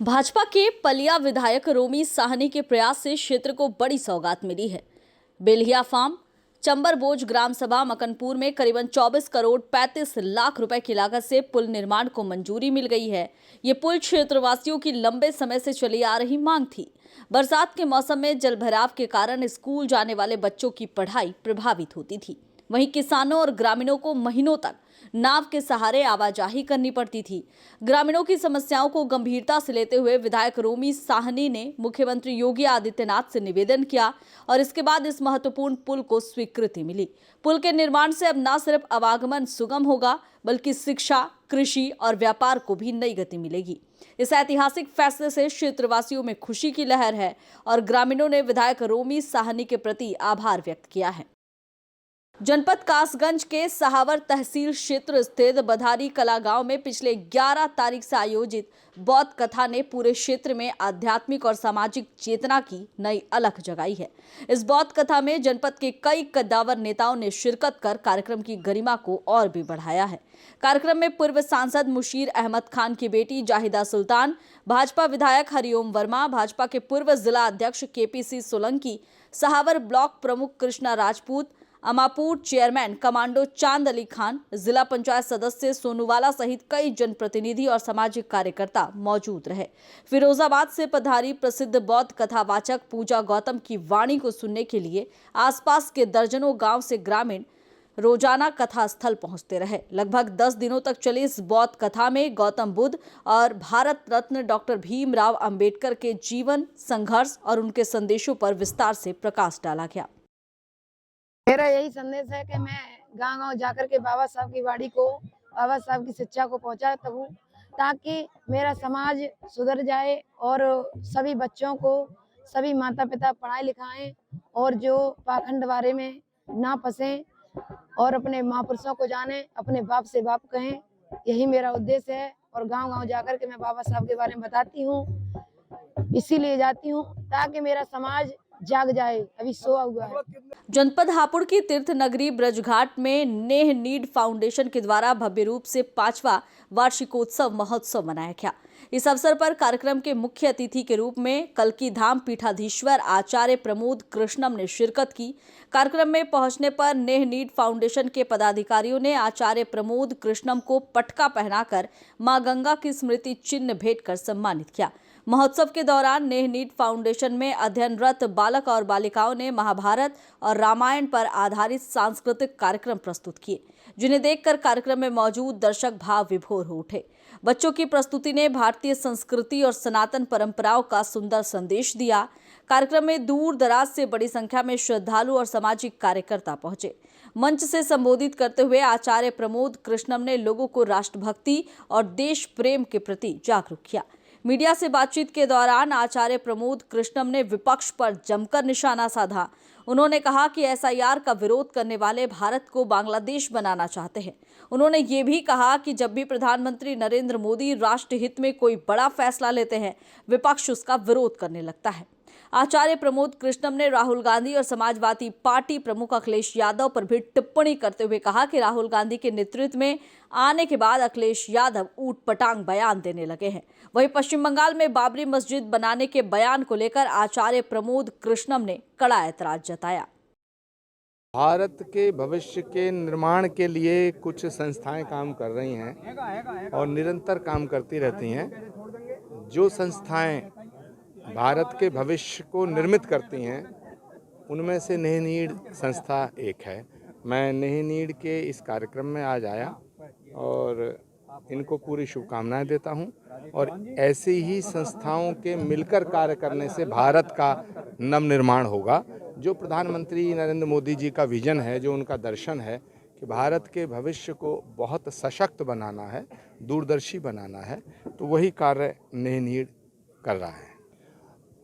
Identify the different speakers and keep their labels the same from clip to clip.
Speaker 1: भाजपा के पलिया विधायक रोमी साहनी के प्रयास से क्षेत्र को बड़ी सौगात मिली है। बेल्हिया फार्म चंबरबोझ ग्राम सभा मकनपुर में करीबन 24 करोड़ 35 लाख रुपए की लागत से पुल निर्माण को मंजूरी मिल गई है। ये पुल क्षेत्रवासियों की लंबे समय से चली आ रही मांग थी। बरसात के मौसम में जलभराव के कारण स्कूल जाने वाले बच्चों की पढ़ाई प्रभावित होती थी। वहीं किसानों और ग्रामीणों को महीनों तक नाव के सहारे आवाजाही करनी पड़ती थी। ग्रामीणों की समस्याओं को गंभीरता से लेते हुए विधायक रोमी साहनी ने मुख्यमंत्री योगी आदित्यनाथ से निवेदन किया और इसके बाद इस महत्वपूर्ण पुल को स्वीकृति मिली। पुल के निर्माण से अब न सिर्फ आवागमन सुगम होगा, बल्कि शिक्षा, कृषि और व्यापार को भी नई गति मिलेगी। इस ऐतिहासिक फैसले से क्षेत्रवासियों में खुशी की लहर है और ग्रामीणों ने विधायक रोमी साहनी के प्रति आभार व्यक्त किया है। जनपद कासगंज के सहावर तहसील क्षेत्र स्थित बधारी कला गांव में पिछले 11 तारीख से आयोजित बौद्ध कथा ने पूरे क्षेत्र में आध्यात्मिक और सामाजिक चेतना की नई अलख जगाई है। इस बौद्ध कथा में जनपद के कई कद्दावर नेताओं ने शिरकत कर कार्यक्रम की गरिमा को और भी बढ़ाया है। कार्यक्रम में पूर्व सांसद मुशीर अहमद खान की बेटी जाहिदा सुल्तान, भाजपा विधायक हरिओम वर्मा, भाजपा के पूर्व जिला अध्यक्ष केपीसी सोलंकी, सहावर ब्लॉक प्रमुख कृष्णा राजपूत, अमापुर चेयरमैन कमांडो चांद अली खान, जिला पंचायत सदस्य सोनूवाला सहित कई जनप्रतिनिधि और सामाजिक कार्यकर्ता मौजूद रहे। फिरोजाबाद से पधारी प्रसिद्ध बौद्ध कथावाचक पूजा गौतम की वाणी को सुनने के लिए आसपास के दर्जनों गांव से ग्रामीण रोजाना कथा स्थल पहुंचते रहे। लगभग 10 दिनों तक चली इस बौद्ध कथा में गौतम बुद्ध और भारत रत्न डॉक्टर भीमराव अंबेडकर के जीवन, संघर्ष और उनके संदेशों पर विस्तार से प्रकाश डाला गया।
Speaker 2: मेरा यही संदेश है कि मैं गांव-गांव जाकर के बाबा साहब की वाणी को, बाबा साहब की शिक्षा को पहुंचा सकूं, ताकि मेरा समाज सुधर जाए और सभी बच्चों को सभी माता-पिता पढ़ाएं लिखाएं और जो पाखंड बारे में ना फंसें और अपने महापुरुषों को जानें, अपने बाप से बाप कहें। यही मेरा उद्देश्य है और गांव-गांव जाकर के मैं बाबा साहब के बारे में बताती हूँ। इसीलिए जाती हूँ ताकि मेरा समाज जाग जाए, अभी सोया हुआ है।
Speaker 1: जनपद हापुड़ की तीर्थ नगरी ब्रजघाट में नेह नीड फाउंडेशन के द्वारा भव्य रूप से 5वां वार्षिकोत्सव महोत्सव मनाया गया। इस अवसर पर कार्यक्रम के मुख्य अतिथि के रूप में कल्की धाम पीठाधीश्वर आचार्य प्रमोद कृष्णम ने शिरकत की। कार्यक्रम में पहुंचने पर नेह नीड फाउंडेशन के पदाधिकारियों ने आचार्य प्रमोद कृष्णम को पटका पहनाकर मां गंगा की स्मृति चिन्ह भेंट कर सम्मानित किया। महोत्सव के दौरान नेह नीड फाउंडेशन में अध्ययनरत बालक और बालिकाओं ने महाभारत और रामायण पर आधारित सांस्कृतिक कार्यक्रम प्रस्तुत किए, जिन्हें देखकर कार्यक्रम में मौजूद दर्शक भाव विभोर हो उठे। बच्चों की प्रस्तुति ने भारतीय संस्कृति और सनातन परंपराओं का सुंदर संदेश दिया। कार्यक्रम में दूर दराज से बड़ी संख्या में श्रद्धालु और सामाजिक कार्यकर्ता पहुंचे। मंच से संबोधित करते हुए आचार्य प्रमोद कृष्णम ने लोगों को राष्ट्रभक्ति और देश प्रेम के प्रति जागरूक किया। मीडिया से बातचीत के दौरान आचार्य प्रमोद कृष्णम ने विपक्ष पर जमकर निशाना साधा। उन्होंने कहा कि एसआईआर का विरोध करने वाले भारत को बांग्लादेश बनाना चाहते हैं। उन्होंने ये भी कहा कि जब भी प्रधानमंत्री नरेंद्र मोदी राष्ट्र हित में कोई बड़ा फैसला लेते हैं, विपक्ष उसका विरोध करने लगता है। आचार्य प्रमोद कृष्णम ने राहुल गांधी और समाजवादी पार्टी प्रमुख अखिलेश यादव पर भी टिप्पणी करते हुए कहा कि राहुल गांधी के नेतृत्व में आने के बाद अखिलेश यादव ऊटपटांग बयान देने लगे हैं। वहीं पश्चिम बंगाल में बाबरी मस्जिद बनाने के बयान को लेकर आचार्य प्रमोद कृष्णम ने कड़ा ऐतराज जताया।
Speaker 3: भारत के भविष्य के निर्माण के लिए कुछ संस्थाएं काम कर रही हैं और निरंतर काम करती रहती हैं। जो संस्थाएं भारत के भविष्य को निर्मित करती हैं, उनमें से नेह नीड संस्था एक है। मैं नेह नीड के इस कार्यक्रम में आज आया और इनको पूरी शुभकामनाएं देता हूं और ऐसी ही संस्थाओं के मिलकर कार्य करने से भारत का नवनिर्माण होगा। जो प्रधानमंत्री नरेंद्र मोदी जी का विजन है, जो उनका दर्शन है कि भारत के भविष्य को बहुत सशक्त बनाना है, दूरदर्शी बनाना है, तो वही कार्य नेह नीड कर रहा है।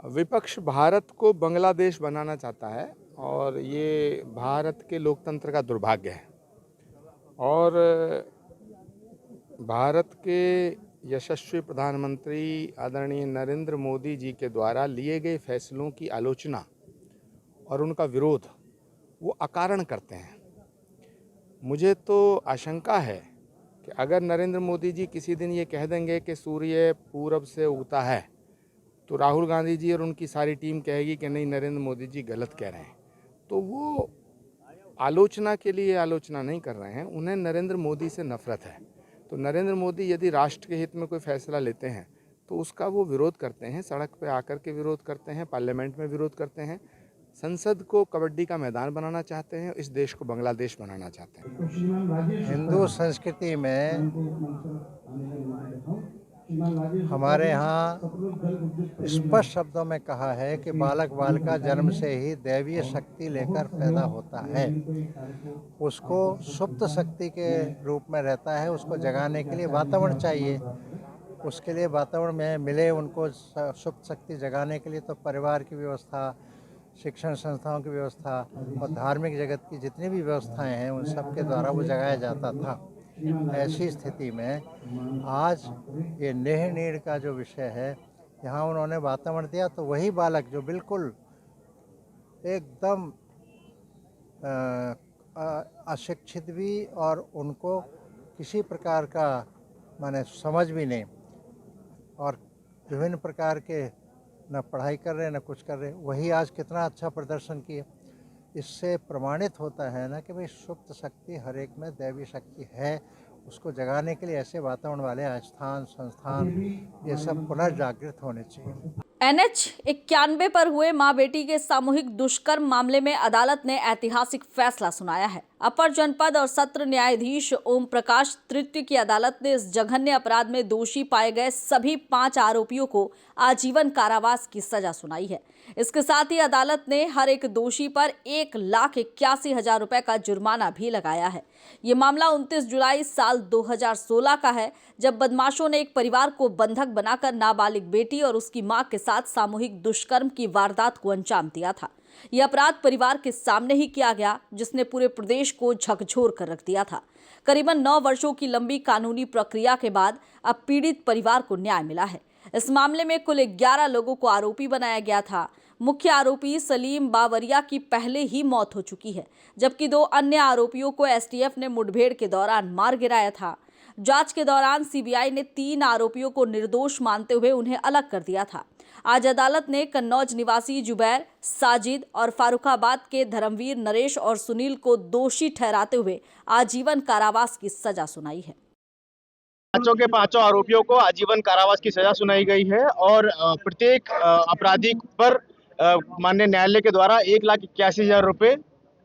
Speaker 3: विपक्ष भारत को बांग्लादेश बनाना चाहता है और ये भारत के लोकतंत्र का दुर्भाग्य है और भारत के यशस्वी प्रधानमंत्री आदरणीय नरेंद्र मोदी जी के द्वारा लिए गए फैसलों की आलोचना और उनका विरोध वो अकारण करते हैं। मुझे तो आशंका है कि अगर नरेंद्र मोदी जी किसी दिन ये कह देंगे कि सूर्य पूरब से उगता है, तो राहुल गांधी जी और उनकी सारी टीम कहेगी कि नहीं, नरेंद्र मोदी जी गलत कह रहे हैं। तो वो आलोचना के लिए आलोचना नहीं कर रहे हैं, उन्हें नरेंद्र मोदी से नफरत है। तो नरेंद्र मोदी यदि राष्ट्र के हित में कोई फैसला लेते हैं तो उसका वो विरोध करते हैं, सड़क पे आकर के विरोध करते हैं, पार्लियामेंट में विरोध करते हैं, संसद को कबड्डी का मैदान बनाना चाहते हैं, इस देश को बांग्लादेश बनाना चाहते हैं।
Speaker 4: हिंदू संस्कृति में हमारे यहाँ स्पष्ट शब्दों में कहा है कि बालक बालिका जन्म से ही दैवीय शक्ति लेकर पैदा होता है। उसको सुप्त शक्ति के रूप में रहता है, उसको जगाने के लिए वातावरण चाहिए। उसके लिए वातावरण में मिले उनको सुप्त शक्ति जगाने के लिए तो परिवार की व्यवस्था, शिक्षण संस्थाओं की व्यवस्था और धार्मिक जगत की जितनी भी व्यवस्थाएं हैं उन सब के द्वारा वो जगाया जाता था। ऐसी स्थिति में आज ये नेह नीड़ का जो विषय है, यहाँ उन्होंने वातावरण दिया तो वही बालक जो बिल्कुल एकदम अशिक्षित भी और उनको किसी प्रकार का माने समझ भी नहीं और विभिन्न प्रकार के न पढ़ाई कर रहे न कुछ कर रहे, वही आज कितना अच्छा प्रदर्शन किए। इससे प्रमाणित होता है ना कि भाई सुप्त शक्ति हर एक में दैवी शक्ति है। उसको जगाने के लिए ऐसे वातावरण वाले स्थान संस्थान ये सब पुनर्जागृत होने चाहिए।
Speaker 1: NH 91 पर हुए मां बेटी के सामूहिक दुष्कर्म मामले में अदालत ने ऐतिहासिक फैसला सुनाया है। अपर जनपद और सत्र न्यायाधीश ओम प्रकाश तृतीय की अदालत ने इस जघन्य अपराध में दोषी पाए गए सभी 5 आरोपियों को आजीवन कारावास की सजा सुनाई है। इसके साथ ही अदालत ने हर एक दोषी पर 1,81,000 रुपए का जुर्माना भी लगाया है। ये मामला 29 जुलाई साल 2016 का है, जब बदमाशों ने एक परिवार को बंधक बनाकर नाबालिग बेटी और उसकी मां के साथ सामूहिक दुष्कर्म की वारदात को अंजाम दिया था। यह अपराध परिवार के सामने ही किया गया, जिसने पूरे प्रदेश को झकझोर कर रख दिया था। करीबन 9 वर्षों की लंबी कानूनी प्रक्रिया के बाद अब पीड़ित परिवार को न्याय मिला है। इस मामले में कुल 11 लोगों को आरोपी बनाया गया था। मुख्य आरोपी सलीम बावरिया की पहले ही मौत हो चुकी है, जबकि 2 अन्य आरोपियों को STF ने मुठभेड़ के दौरान मार गिराया था। जांच के दौरान CBI ने 3 आरोपियों को निर्दोष मानते हुए उन्हें अलग कर दिया था। आज अदालत ने कन्नौज निवासी जुबैर, साजिद और फारुखाबाद के धर्मवीर, नरेश और सुनील को दोषी ठहराते हुए आजीवन कारावास की सजा सुनाई है।
Speaker 5: पांचों के पांचों आरोपियों को आजीवन कारावास की सजा सुनाई गई है और प्रत्येक अपराधी पर माननीय न्यायालय के द्वारा 1,81,000 रुपए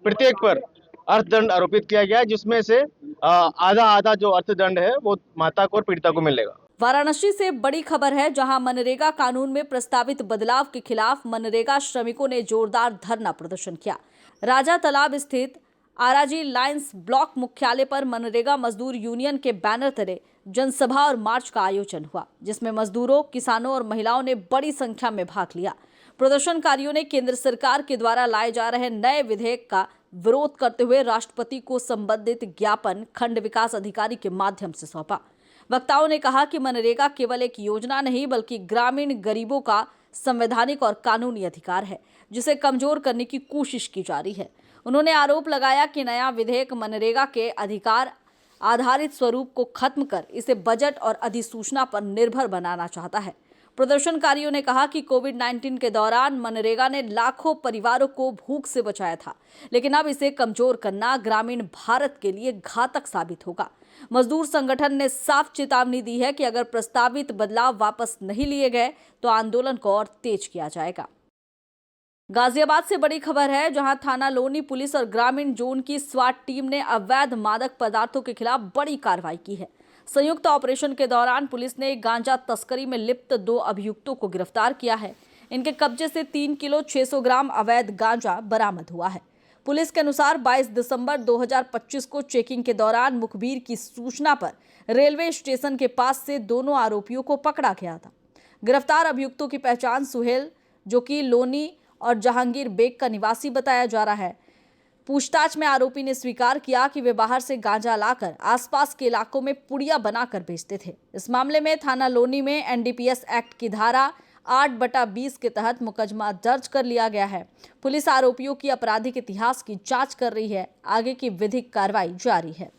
Speaker 5: प्रत्येक पर अर्थदंड आरोपित किया गया है, जिसमें से आधा जो अर्थदंड है वो माता को और पीड़िता को मिलेगा।
Speaker 1: वाराणसी से बड़ी खबर है, जहां मनरेगा कानून में प्रस्तावित बदलाव के खिलाफ मनरेगा श्रमिकों ने जोरदार धरना प्रदर्शन किया। राजा तालाब स्थित आरआरजी लाइंस ब्लॉक मुख्यालय पर मनरेगा मजदूर यूनियन के बैनर तले जनसभा और मार्च का आयोजन हुआ, जिसमें मजदूरों, किसानों और महिलाओं ने बड़ी संख्या में भाग लिया। प्रदर्शनकारियों ने केंद्र सरकार के द्वारा लाए जा रहे नए विधेयक का विरोध करते हुए राष्ट्रपति को संबंधित ज्ञापन खंड विकास अधिकारी के माध्यम से सौंपा। वक्ताओं ने कहा कि मनरेगा केवल एक योजना नहीं, बल्कि ग्रामीण गरीबों का संवैधानिक और कानूनी अधिकार है, जिसे कमजोर करने की कोशिश की जा रही है। उन्होंने आरोप लगाया कि नया विधेयक मनरेगा के अधिकार आधारित स्वरूप को खत्म कर इसे बजट और अधिसूचना पर निर्भर बनाना चाहता है। प्रदर्शनकारियों ने कहा कि कोविड-19 के दौरान मनरेगा ने लाखों परिवारों को भूख से बचाया था, लेकिन अब इसे कमजोर करना ग्रामीण भारत के लिए घातक साबित होगा। मजदूर संगठन ने साफ चेतावनी दी है कि अगर प्रस्तावित बदलाव वापस नहीं लिए गए तो आंदोलन को और तेज किया जाएगा। गाजियाबाद से बड़ी खबर है, जहां थाना लोनी पुलिस और ग्रामीण जोन की स्वाट टीम ने अवैध मादक पदार्थों के खिलाफ बड़ी कार्रवाई की है। संयुक्त ऑपरेशन के दौरान पुलिस ने गांजा तस्करी में लिप्त 2 अभियुक्तों को गिरफ्तार किया है। इनके कब्जे से 3 किलो 600 ग्राम अवैध गांजा बरामद हुआ है। पुलिस के अनुसार 22 दिसंबर 2025 को चेकिंग के दौरान मुखबिर की सूचना पर रेलवे स्टेशन के पास से दोनों आरोपियों को पकड़ा गया था। गिरफ्तार अभियुक्तों की पहचान सुहेल, जो कि लोनी, और जहांगीर बेग का निवासी बताया जा रहा है। पूछताछ में आरोपी ने स्वीकार किया कि वे बाहर से गांजा लाकर आसपास के इलाकों में पुड़िया बनाकर बेचते थे। इस मामले में थाना लोनी में NDPS एक्ट की धारा 8/20 के तहत मुकदमा दर्ज कर लिया गया है। पुलिस आरोपियों की आपराधिक इतिहास की जांच कर रही है। आगे की विधिक कार्रवाई जारी है।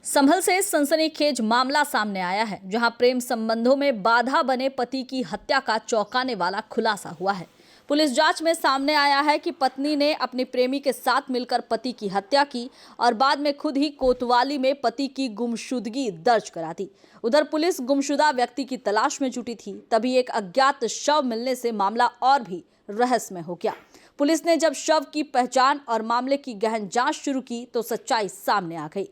Speaker 1: संभल से सनसनीखेज मामला सामने आया है, जहां प्रेम संबंधों में बाधा बने पति की हत्या का चौंकाने वाला खुलासा हुआ है। पुलिस जांच में सामने आया है कि पत्नी ने अपने प्रेमी के साथ मिलकर पति की हत्या की और बाद में खुद ही कोतवाली में पति की गुमशुदगी दर्ज करा दी। उधर पुलिस गुमशुदा व्यक्ति की तलाश में जुटी थी, तभी एक अज्ञात शव मिलने से मामला और भी रहस्यमय हो गया। पुलिस ने जब शव की पहचान और मामले की गहन जांच शुरू की तो सच्चाई सामने आ गई।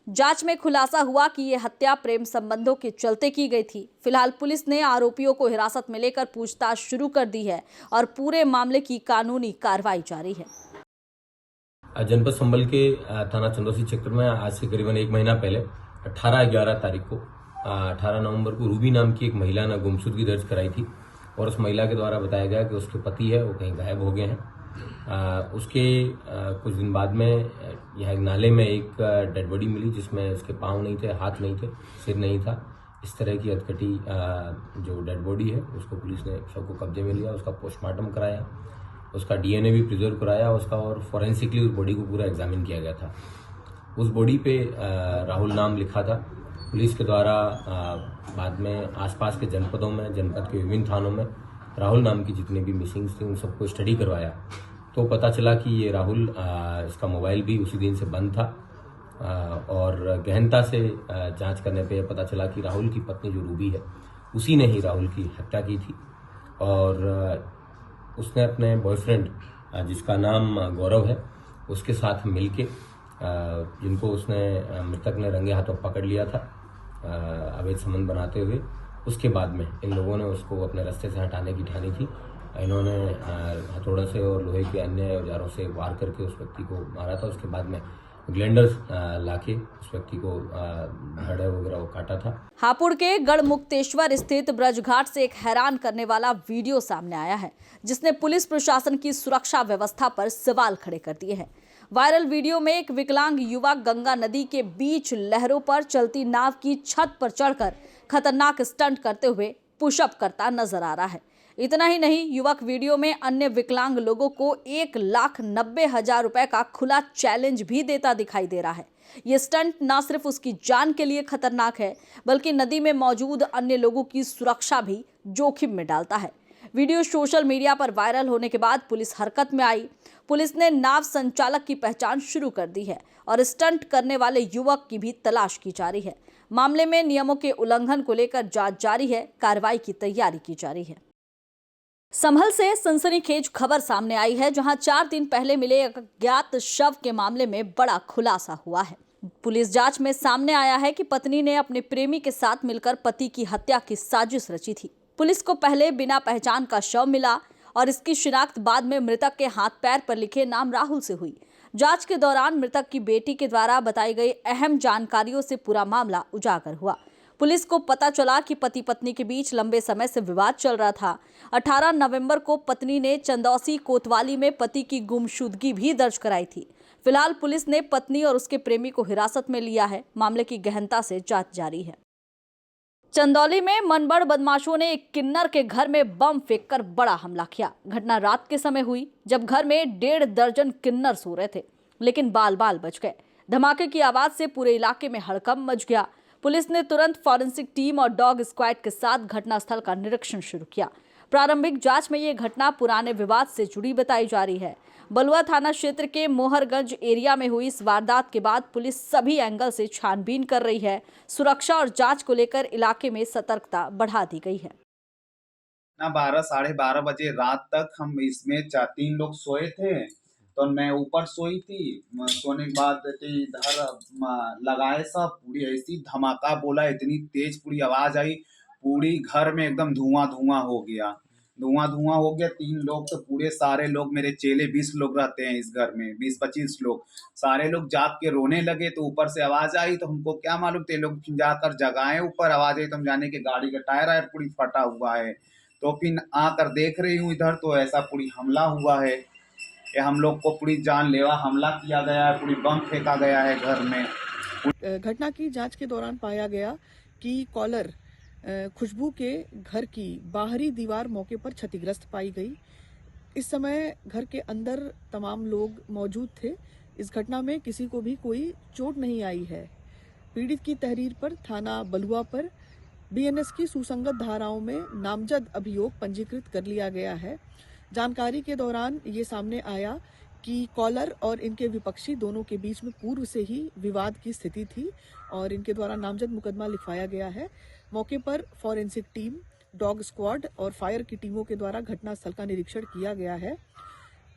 Speaker 1: जांच में खुलासा हुआ कि ये हत्या प्रेम संबंधों के चलते की गई थी। फिलहाल पुलिस ने आरोपियों को हिरासत में लेकर पूछताछ शुरू कर दी है और पूरे मामले की कानूनी कार्रवाई जारी है।
Speaker 6: जनपद संभल के थाना चंदौसी क्षेत्र में आज से करीबन 1 महीना पहले 18/11 तारीख को 18 नवंबर को रूबी नाम की एक महिला ने गुमशुदगी दर्ज कराई थी और उस महिला के द्वारा बताया गया कि उसके पति है वो कहीं गायब हो गए हैं। उसके कुछ दिन बाद में यहाँ एक नाले में एक डेड बॉडी मिली जिसमें उसके पाँव नहीं थे, हाथ नहीं थे, सिर नहीं था। इस तरह की अधकटी जो डेड बॉडी है उसको पुलिस ने शव को कब्जे में लिया, उसका पोस्टमार्टम कराया, उसका डीएनए भी प्रिजर्व कराया उसका और फॉरेंसिकली उस बॉडी को पूरा एग्जामिन किया गया था। उस बॉडी पे राहुल नाम लिखा था। पुलिस के द्वारा बाद में आसपास के जनपदों में, जनपद के विभिन्न थानों में राहुल नाम की जितने भी मिसिंग्स थी उन सबको स्टडी करवाया तो पता चला कि ये राहुल इसका मोबाइल भी उसी दिन से बंद था और गहनता से जांच करने पे पता चला कि राहुल की पत्नी जो रूबी है उसी ने ही राहुल की हत्या की थी और उसने अपने बॉयफ्रेंड जिसका नाम गौरव है उसके साथ मिलके जिनको उसने मृतक ने रंगे हाथों पकड़ लिया था अवैध संबंध बनाते हुए, उसके बाद में इन लोगों ने उसको अपने रास्ते से हटाने की ठानी थी। इन्होंने हथौड़े से और लोहे के अन्य औजारों से वार करके उस व्यक्ति को मारा था। उसके बाद में ग्लेंडर लाके उस व्यक्ति को धड़ वगैरह वो काटा था।
Speaker 1: हापुड़ के गढ़मुक्तेश्वर स्थित ब्रजघाट से एक हैरान करने वाला वीडियो सामने आया है, जिसने पुलिस प्रशासन की सुरक्षा व्यवस्था पर सवाल खड़े कर दिए हैं। वायरल वीडियो में एक विकलांग युवक गंगा नदी के बीच लहरों पर चलती नाव की छत पर चढ़कर खतरनाक स्टंट करते हुए पुशअप करता नजर आ रहा है। इतना ही नहीं, युवक वीडियो में अन्य विकलांग लोगों को 1,90,000 रुपए का खुला चैलेंज भी देता दिखाई दे रहा है। ये स्टंट न सिर्फ उसकी जान के लिए खतरनाक है, बल्कि नदी में मौजूद अन्य लोगों की सुरक्षा भी जोखिम में डालता है। वीडियो सोशल मीडिया पर वायरल होने के बाद पुलिस हरकत में आई। पुलिस ने नाव संचालक की पहचान शुरू कर दी है और स्टंट करने वाले युवक की भी तलाश की जा रही है। मामले में नियमों के उल्लंघन को लेकर जांच जारी है, कार्रवाई की तैयारी की जा रही है। संभल से सनसनीखेज खबर सामने आई है, जहां 4 दिन पहले मिले अज्ञात शव के मामले में बड़ा खुलासा हुआ है। पुलिस जांच में सामने आया है कि पत्नी ने अपने प्रेमी के साथ मिलकर पति की हत्या की साजिश रची थी। पुलिस को पहले बिना पहचान का शव मिला और इसकी शिनाख्त बाद में मृतक के हाथ पैर पर लिखे नाम राहुल से हुई। जांच के दौरान मृतक की बेटी के द्वारा बताई गई अहम जानकारियों से पूरा मामला उजागर हुआ। पुलिस को पता चला कि पति पत्नी के बीच लंबे समय से विवाद चल रहा था। 18 नवंबर को पत्नी ने चंदौसी कोतवाली में पति की गुमशुदगी भी दर्ज कराई थी। फिलहाल पुलिस ने पत्नी और उसके प्रेमी को हिरासत में लिया है। मामले की गहनता से जांच जारी है। चंदौली में मनबड़ बदमाशों ने एक किन्नर के घर में बम फेंककर बड़ा हमला किया। घटना रात के समय हुई, जब घर में 1.5 दर्जन किन्नर सो रहे थे, लेकिन बाल बच गए। धमाके की आवाज से पूरे इलाके में हड़कंप मच गया। पुलिस ने तुरंत फॉरेंसिक टीम और डॉग स्क्वाड के साथ घटनास्थल का निरीक्षण शुरू किया। प्रारंभिक जांच में ये घटना पुराने विवाद से जुड़ी बताई जा रही है। बलुआ थाना क्षेत्र के मोहरगंज एरिया में हुई इस वारदात के बाद पुलिस सभी एंगल से छानबीन कर रही है। सुरक्षा और जांच को लेकर इलाके में सतर्कता बढ़ा दी गई है।
Speaker 7: 12 साढ़े 12 बजे रात तक हम इसमें 3 लोग सोए थे, तो मैं ऊपर सोई थी। सोने के बाद इधर लगाए सब, पूरी ऐसी धमाका बोला, इतनी तेज पूरी आवाज आई, पूरी घर में एकदम धुआं हो गया। 3 लोग तो पूरे सारे लोग मेरे चेले 20 लोग रहते हैं इस घर में, 20-25 लोग, सारे लोग जाग के रोने लगे। तो ऊपर से आवाज आई तो हमको क्या मालूम, ते लोग जाकर जगाए, ऊपर आवाज आई तो हम जाने के गाड़ी का टायर पूरी फटा हुआ है। तो फिर आकर देख रही हूँ इधर, तो ऐसा पूरी हमला हुआ है। ये हम लोग को पूरी जानलेवा हमला किया गया है, पूरी बम फेंका गया है घर में।
Speaker 8: घटना की जांच के दौरान पाया गया कि कॉलर खुशबू के घर की बाहरी दीवार मौके पर क्षतिग्रस्त पाई गई। इस समय घर के अंदर तमाम लोग मौजूद थे। इस घटना में किसी को भी कोई चोट नहीं आई है। पीड़ित की तहरीर पर थाना बलुआ पर बीएनएस की सुसंगत धाराओं में नामजद अभियोग पंजीकृत कर लिया गया है। जानकारी के दौरान ये सामने आया कि कॉलर और इनके विपक्षी दोनों के बीच में पूर्व से ही विवाद की स्थिति थी और इनके द्वारा नामजद मुकदमा लिखवाया गया है। मौके पर फॉरेंसिक टीम, डॉग स्क्वाड और फायर की टीमों के द्वारा घटनास्थल का निरीक्षण किया गया है।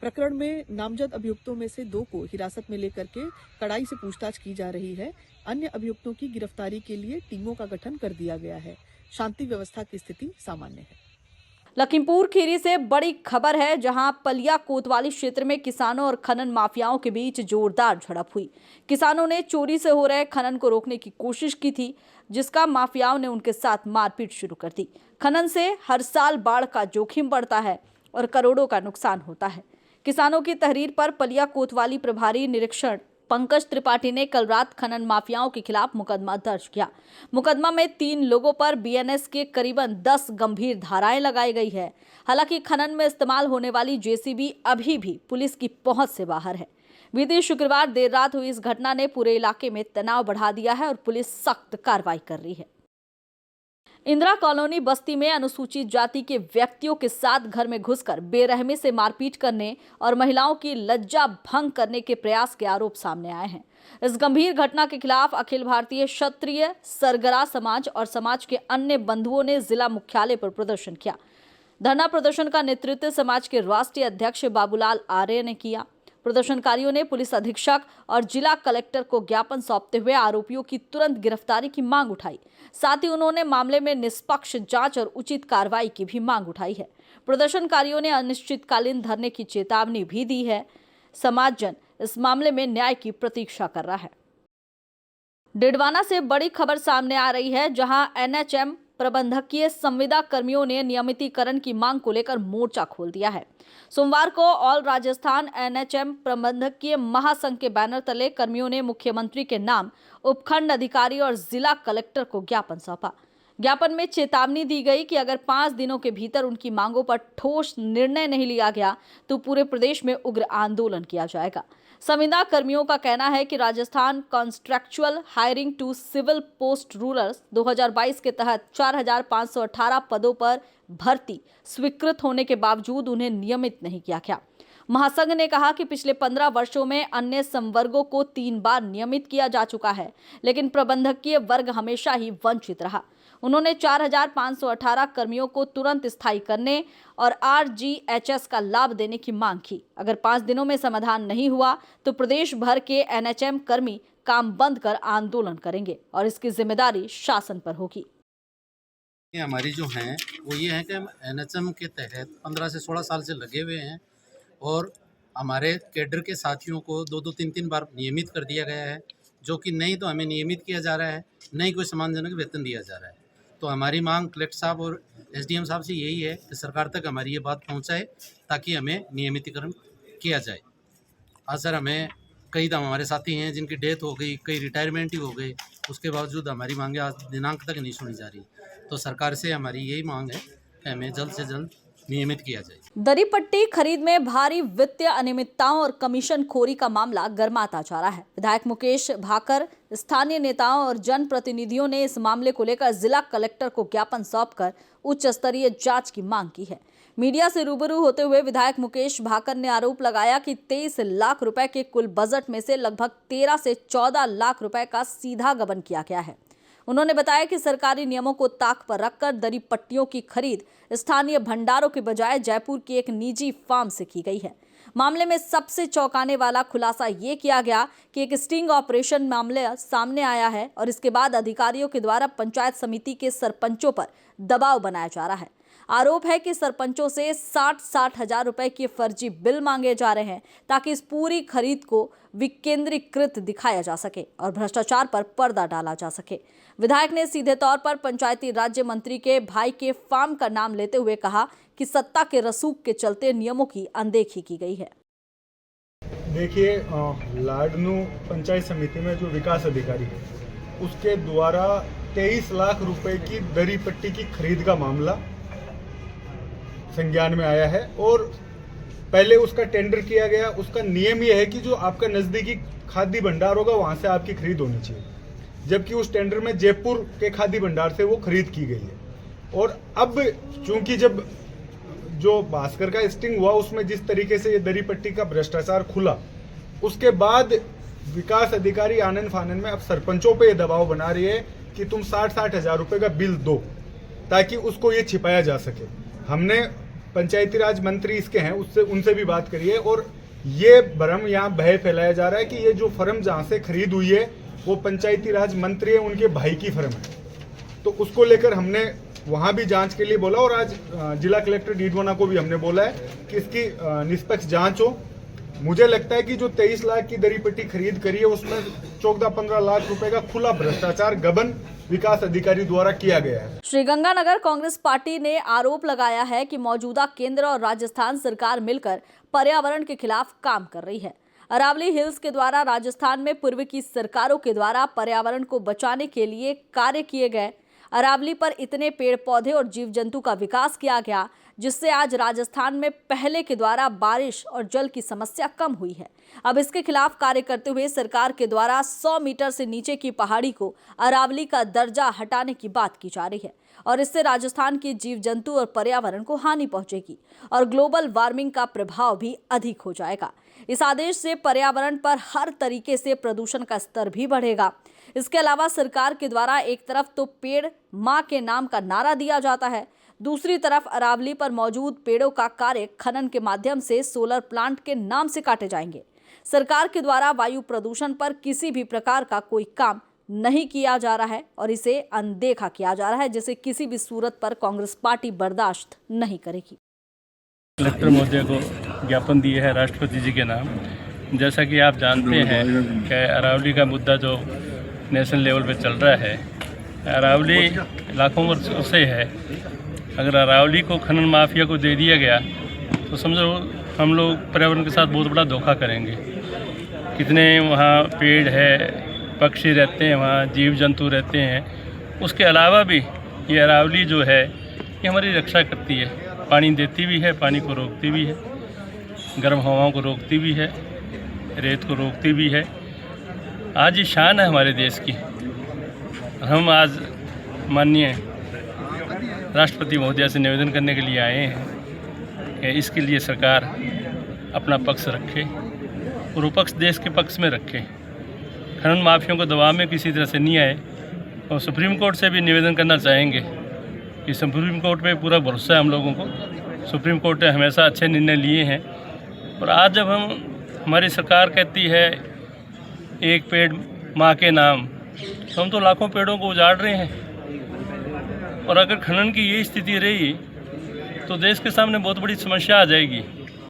Speaker 8: प्रकरण में नामजद अभियुक्तों में से 2 को हिरासत में लेकर के कड़ाई से पूछताछ की जा रही है। अन्य अभियुक्तों की गिरफ्तारी के लिए टीमों का गठन कर दिया गया है। शांति व्यवस्था की स्थिति सामान्य है।
Speaker 1: लखीमपुर खीरी से बड़ी खबर है, जहां पलिया कोतवाली क्षेत्र में किसानों और खनन माफियाओं के बीच जोरदार झड़प हुई। किसानों ने चोरी से हो रहे खनन को रोकने की कोशिश की थी, जिसका माफियाओं ने उनके साथ मारपीट शुरू कर दी। खनन से हर साल बाढ़ का जोखिम बढ़ता है और करोड़ों का नुकसान होता है। किसानों की तहरीर पर पलिया कोतवाली प्रभारी निरीक्षण पंकज त्रिपाठी ने कल रात खनन माफियाओं के खिलाफ मुकदमा दर्ज किया। मुकदमा में 3 लोगों पर बीएनएस के करीबन 10 गंभीर धाराएं लगाई गई है। हालांकि खनन में इस्तेमाल होने वाली जेसीबी अभी भी पुलिस की पहुंच से बाहर है। बीते शुक्रवार देर रात हुई इस घटना ने पूरे इलाके में तनाव बढ़ा दिया है और पुलिस सख्त कार्रवाई कर रही है। इंदिरा कॉलोनी बस्ती में अनुसूचित जाति के व्यक्तियों के साथ घर में घुसकर बेरहमी से मारपीट करने और महिलाओं की लज्जा भंग करने के प्रयास के आरोप सामने आए हैं। इस गंभीर घटना के खिलाफ अखिल भारतीय क्षत्रिय सरगरा समाज और समाज के अन्य बंधुओं ने जिला मुख्यालय पर प्रदर्शन किया। धरना प्रदर्शन का नेतृत्व समाज के राष्ट्रीय अध्यक्ष बाबूलाल आर्य ने किया। प्रदर्शनकारियों ने पुलिस अधीक्षक और जिला कलेक्टर को ज्ञापन सौंपते हुए आरोपियों की तुरंत गिरफ्तारी की मांग उठाई। साथ ही उन्होंने मामले में निष्पक्ष जांच और उचित कार्रवाई की भी मांग उठाई है। प्रदर्शनकारियों ने अनिश्चितकालीन धरने की चेतावनी भी दी है। समाजजन इस मामले में न्याय की प्रतीक्षा कर रहा है। डिडवाना से बड़ी खबर सामने आ रही है, जहां एनएचएम प्रबंधकीय संविदा कर्मियों ने नियमितीकरण की मांग को लेकर मोर्चा खोल दिया है। सोमवार को ऑल राजस्थान एनएचएम प्रबंधकीय महासंघ के बैनर तले कर्मियों ने मुख्यमंत्री के नाम उपखंड अधिकारी और जिला कलेक्टर को ज्ञापन सौंपा। ज्ञापन में चेतावनी दी गई कि अगर 5 दिनों के भीतर उनकी मांगों पर ठोस निर्णय नहीं लिया गया तो पूरे प्रदेश में उग्र आंदोलन किया जाएगा। संविदा कर्मियों का कहना है कि Rajasthan contractual hiring to civil post rules 2022 के तहत 4,518 पदों पर भर्ती स्वीकृत होने के बावजूद उन्हें नियमित नहीं किया गया। महासंघ ने कहा कि पिछले 15 वर्षों में अन्य संवर्गों को 3 बार नियमित किया जा चुका है, लेकिन प्रबंधकीय वर्ग हमेशा ही वंचित रहा। उन्होंने 4,518 कर्मियों को तुरंत स्थायी करने और आरजीएचएस का लाभ देने की मांग की। अगर 5 दिनों में समाधान नहीं हुआ तो प्रदेश भर के एनएचएम कर्मी काम बंद कर आंदोलन करेंगे और इसकी जिम्मेदारी शासन पर होगी।
Speaker 9: हमारी जो हैं वो ये है कि हम एनएचएम के तहत 15 से 16 साल से लगे हुए हैं और हमारे कैडर के साथियों को 2-2, 3-3 बार नियमित कर दिया गया है, जो कि नहीं तो हमें नियमित किया जा रहा है, नहीं कोई सम्मानजनक वेतन दिया जा रहा है। तो हमारी मांग कलेक्टर साहब और एसडीएम साहब से यही है कि सरकार तक हमारी ये बात पहुंचाए ताकि हमें नियमितीकरण किया जाए। आज सर हमें कई दम हमारे साथी हैं जिनकी डेथ हो गई, कई रिटायरमेंट ही हो गई, उसके बावजूद हमारी मांगें आज दिनांक तक नहीं सुनी जा रही। तो सरकार से हमारी यही मांग है कि हमें जल्द से जल्द नियमित किया जाए।
Speaker 1: दरी पट्टी खरीद में भारी वित्तीय अनियमितताओं और कमीशन खोरी का मामला गर्माता जा रहा है। विधायक मुकेश भाकर, स्थानीय नेताओं और जनप्रतिनिधियों ने इस मामले को लेकर जिला कलेक्टर को ज्ञापन सौंपकर उच्च स्तरीय जांच की मांग की है। मीडिया से रूबरू होते हुए विधायक मुकेश भाकर ने आरोप लगाया कि 23 लाख रुपए के कुल बजट में से लगभग 13 से 14 लाख रुपए का सीधा गबन किया गया है। उन्होंने बताया कि सरकारी नियमों को ताक पर रखकर दरी पट्टियों की खरीद स्थानीय भंडारों के बजाय जयपुर की एक निजी फार्म से की गई है। मामले में सबसे चौंकाने वाला खुलासा ये किया गया कि एक स्टिंग ऑपरेशन मामले सामने आया है और इसके बाद अधिकारियों के द्वारा पंचायत समिति के सरपंचों पर दबाव बनाया जा रहा है। आरोप है कि सरपंचों से 60-60 हजार रुपए के फर्जी बिल मांगे जा रहे हैं ताकि इस पूरी खरीद को विकेंद्रीकृत दिखाया जा सके और भ्रष्टाचार पर पर्दा डाला जा सके। विधायक ने सीधे तौर पर पंचायती राज्य मंत्री के भाई के फार्म का नाम लेते हुए कहा कि सत्ता के रसूख के चलते नियमों की अनदेखी की गई है।
Speaker 10: देखिए, लाडनू पंचायत समिति में जो विकास अधिकारी है उसके द्वारा 23 लाख रुपए की दरी पट्टी की खरीद का मामला संज्ञान में आया है और पहले उसका टेंडर किया गया। उसका नियम यह है कि जो आपका नजदीकी खाद्य भंडार होगा वहां से आपकी खरीद होनी चाहिए। जबकि उस टेंडर में जयपुर के खादी भंडार से वो खरीद की गई है। और अब चूंकि जब जो भास्कर का स्टिंग हुआ उसमें जिस तरीके से ये दरी पट्टी का भ्रष्टाचार खुला, उसके बाद विकास अधिकारी आनन फानन में अब सरपंचों पे ये दबाव बना रही है कि तुम 60-60 हजार रुपए का बिल दो ताकि उसको ये छिपाया जा सके। हमने पंचायती राज मंत्री इसके हैं उससे उनसे भी बात करी है और ये भ्रम यहाँ भय फैलाया जा रहा है कि ये जो फर्म जहाँ से खरीद हुई है वो पंचायती राज मंत्री है, उनके भाई की फर्म है। तो उसको लेकर हमने वहाँ भी जांच के लिए बोला और आज जिला कलेक्टर डीडवाना को भी हमने बोला है कि इसकी निष्पक्ष जांच हो। मुझे लगता है कि जो 23 लाख की दरी पट्टी खरीद करी है उसमें 14-15 लाख रुपए का खुला भ्रष्टाचार गबन विकास अधिकारी द्वारा किया गया है।
Speaker 1: श्रीगंगानगर कांग्रेस पार्टी ने आरोप लगाया है कि मौजूदा केंद्र और राजस्थान सरकार मिलकर पर्यावरण के खिलाफ काम कर रही है। अरावली हिल्स के द्वारा राजस्थान में पूर्व की सरकारों के द्वारा पर्यावरण को बचाने के लिए कार्य किए गए। अरावली पर इतने पेड़ पौधे और जीव जंतु का विकास किया गया जिससे आज राजस्थान में पहले के द्वारा बारिश और जल की समस्या कम हुई है। अब इसके खिलाफ कार्य करते हुए सरकार के द्वारा 100 मीटर से नीचे की पहाड़ी को अरावली का दर्जा हटाने की बात की जा रही है और इससे राजस्थान के जीव जंतु और पर्यावरण को हानि पहुंचेगी और ग्लोबल वार्मिंग का प्रभाव भी अधिक हो जाएगा। इस आदेश से पर्यावरण पर हर तरीके से प्रदूषण का स्तर भी बढ़ेगा। इसके अलावा सरकार के द्वारा एक तरफ तो पेड़ मां के नाम का नारा दिया जाता है, दूसरी तरफ अरावली पर मौजूद पेड़ों का कार्य खनन के माध्यम से सोलर प्लांट के नाम से काटे जाएंगे। सरकार के द्वारा वायु प्रदूषण पर किसी भी प्रकार का कोई काम नहीं किया जा रहा है और इसे अनदेखा किया जा रहा है, जिसे किसी भी सूरत पर कांग्रेस पार्टी बर्दाश्त नहीं करेगी।
Speaker 11: कलेक्टर महोदय को ज्ञापन दिए है राष्ट्रपति जी के नाम। जैसा कि आप जानते हैं कि अरावली का मुद्दा जो नेशनल लेवल पे चल रहा है, अरावली लाखों वर्षों से है। अगर अरावली को खनन माफिया को दे दिया गया तो समझो हम लोग पर्यावरण के साथ बहुत बड़ा धोखा करेंगे। कितने वहाँ पेड़ है, पक्षी रहते हैं, वहाँ जीव जंतु रहते हैं। उसके अलावा भी ये अरावली जो है ये हमारी रक्षा करती है, पानी देती भी है, पानी को रोकती भी है, गर्म हवाओं को रोकती भी है, रेत को रोकती भी है। आज ये शान है हमारे देश की। हम आज माननीय राष्ट्रपति महोदय से निवेदन करने के लिए आए हैं कि इसके लिए सरकार अपना पक्ष रखे और विपक्ष देश के पक्ष में रखे, खनन माफियों को दबाव में किसी तरह से नहीं आए। और सुप्रीम कोर्ट से भी निवेदन करना चाहेंगे कि सुप्रीम कोर्ट पे पूरा भरोसा है हम लोगों को। सुप्रीम कोर्ट ने हमेशा अच्छे निर्णय लिए हैं और आज जब हमारी सरकार कहती है एक पेड़ माँ के नाम, तो हम तो लाखों पेड़ों को उजाड़ रहे हैं। और अगर खनन की ये स्थिति रही तो देश के सामने बहुत बड़ी समस्या आ जाएगी।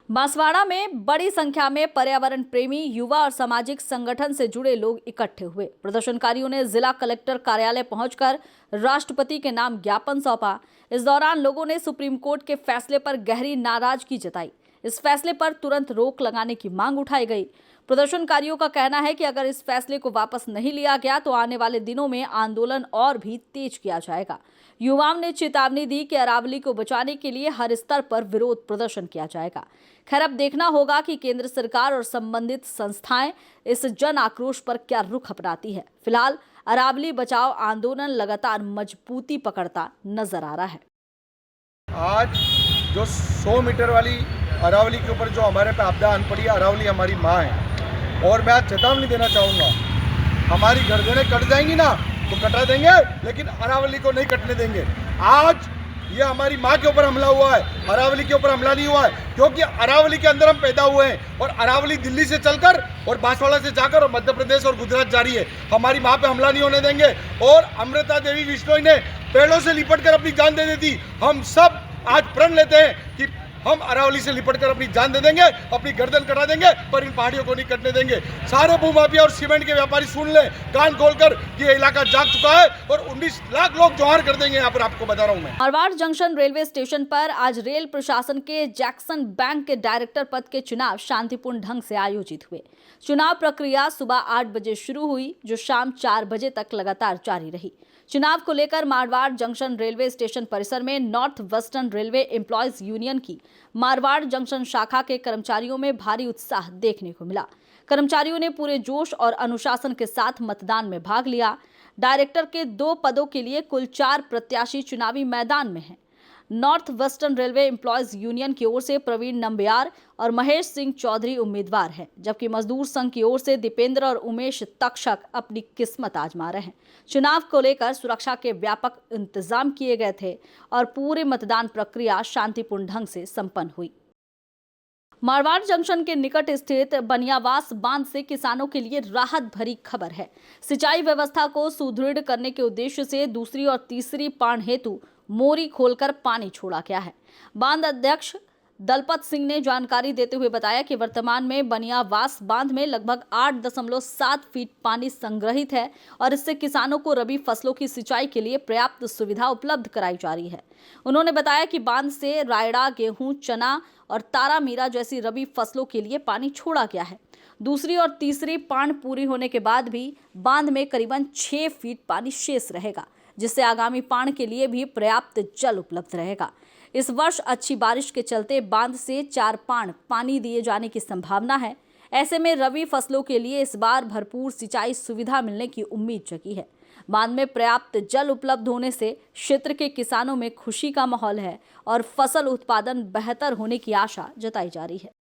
Speaker 1: बांसवाड़ा में बड़ी संख्या में पर्यावरण प्रेमी युवा और सामाजिक संगठन से जुड़े लोग इकट्ठे हुए। प्रदर्शनकारियों ने जिला कलेक्टर कार्यालय पहुंचकर राष्ट्रपति के नाम ज्ञापन सौंपा। इस दौरान लोगों ने सुप्रीम कोर्ट के फैसले पर गहरी नाराजगी जताई। इस फैसले पर तुरंत रोक लगाने की मांग उठाई गई। प्रदर्शनकारियों का कहना है कि अगर इस फैसले को वापस नहीं लिया गया तो आने वाले दिनों में आंदोलन और भी तेज किया जाएगा। युवाओं ने चेतावनी दी कि अरावली को बचाने के लिए हर स्तर पर विरोध प्रदर्शन किया जाएगा। खैर, अब देखना होगा कि केंद्र सरकार और संबंधित संस्थाएं इस जन आक्रोश पर क्या रुख अपनाती है। फिलहाल अरावली बचाओ आंदोलन लगातार मजबूती पकड़ता नजर आ रहा है।
Speaker 12: आज जो 100 मीटर वाली अरावली के ऊपर जो हमारे पे आपदा आन पड़ी है, अरावली हमारी माँ है और मैं आज चेतावनी देना चाहूँगा, हमारी गर्दनें कट जाएंगी ना तो कटा देंगे, लेकिन अरावली को नहीं कटने देंगे। आज ये हमारी माँ के ऊपर हमला हुआ है, अरावली के ऊपर हमला नहीं हुआ है, क्योंकि अरावली के अंदर हम पैदा हुए हैं और अरावली दिल्ली से चलकर और बांसवाड़ा से जाकर और मध्य प्रदेश और गुजरात जा रही है। हमारी माँ पे हमला नहीं होने देंगे। और अमृता देवी विश्नोई ने पेड़ों से लिपट कर अपनी जान दे दी थी। हम सब आज प्रण लेते हैं कि हम अरावली से लिपट कर अपनी जान दे देंगे, अपनी गर्दन कटा देंगे, पर इन पहाड़ियों को नहीं कटने देंगे। सारे भूमाफिया और सीमेंट के व्यापारी सुन ले कान खोलकर, ये इलाका जाग चुका है और 19 लाख लोग जोहार कर देंगे। यहाँ पर आपको बता रहा हूँ मैं।
Speaker 1: मारवाड़ जंक्शन रेलवे स्टेशन पर आज रेल प्रशासन के जैक्सन बैंक के डायरेक्टर पद के चुनाव शांतिपूर्ण ढंग से आयोजित हुए। चुनाव प्रक्रिया सुबह 8 बजे शुरू हुई, जो शाम 4 बजे तक लगातार जारी रही। चुनाव को लेकर मारवाड़ जंक्शन रेलवे स्टेशन परिसर में north western railway employees union की मारवाड़ जंक्शन शाखा के कर्मचारियों में भारी उत्साह देखने को मिला। कर्मचारियों ने पूरे जोश और अनुशासन के साथ मतदान में भाग लिया। डायरेक्टर के 2 पदों के लिए कुल 4 प्रत्याशी चुनावी मैदान में हैं। North western railway employees union की ओर से प्रवीण नंबियार और महेश सिंह चौधरी उम्मीदवार हैं, जबकि मजदूर संघ की ओर से दीपेंद्र और उमेश तक्षक अपनी किस्मत आजमा रहे हैं। चुनाव को लेकर सुरक्षा के व्यापक इंतजाम किए गए थे और पूरे मतदान प्रक्रिया शांतिपूर्ण ढंग से संपन्न हुई। मारवाड़ जंक्शन के निकट स्थित बनियावास बांध से किसानों के लिए राहत भरी खबर है। सिंचाई व्यवस्था को सुदृढ़ करने के उद्देश्य से दूसरी और तीसरी पाण हेतु मोरी खोलकर पानी छोड़ा गया है। बांध अध्यक्ष दलपत सिंह ने जानकारी देते हुए बताया कि वर्तमान में बनियावास बांध में लगभग 8.7 फीट पानी संग्रहित है और इससे किसानों को रबी फसलों की सिंचाई के लिए पर्याप्त सुविधा उपलब्ध कराई जा रही है। उन्होंने बताया कि बांध से रायड़ा, गेहूं, चना और तारा मीरा जैसी रबी फसलों के लिए पानी छोड़ा गया है। दूसरी और तीसरी पाण पूरी होने के बाद भी बांध में करीबन 6 फीट पानी शेष रहेगा, जिससे आगामी पाण के लिए भी पर्याप्त जल उपलब्ध रहेगा। इस वर्ष अच्छी बारिश के चलते बांध से 4 पाण पानी दिए जाने की संभावना है। ऐसे में रबी फसलों के लिए इस बार भरपूर सिंचाई सुविधा मिलने की उम्मीद जगी है। बांध में पर्याप्त जल उपलब्ध होने से क्षेत्र के किसानों में खुशी का माहौल है और फसल उत्पादन बेहतर होने की आशा जताई जा रही है।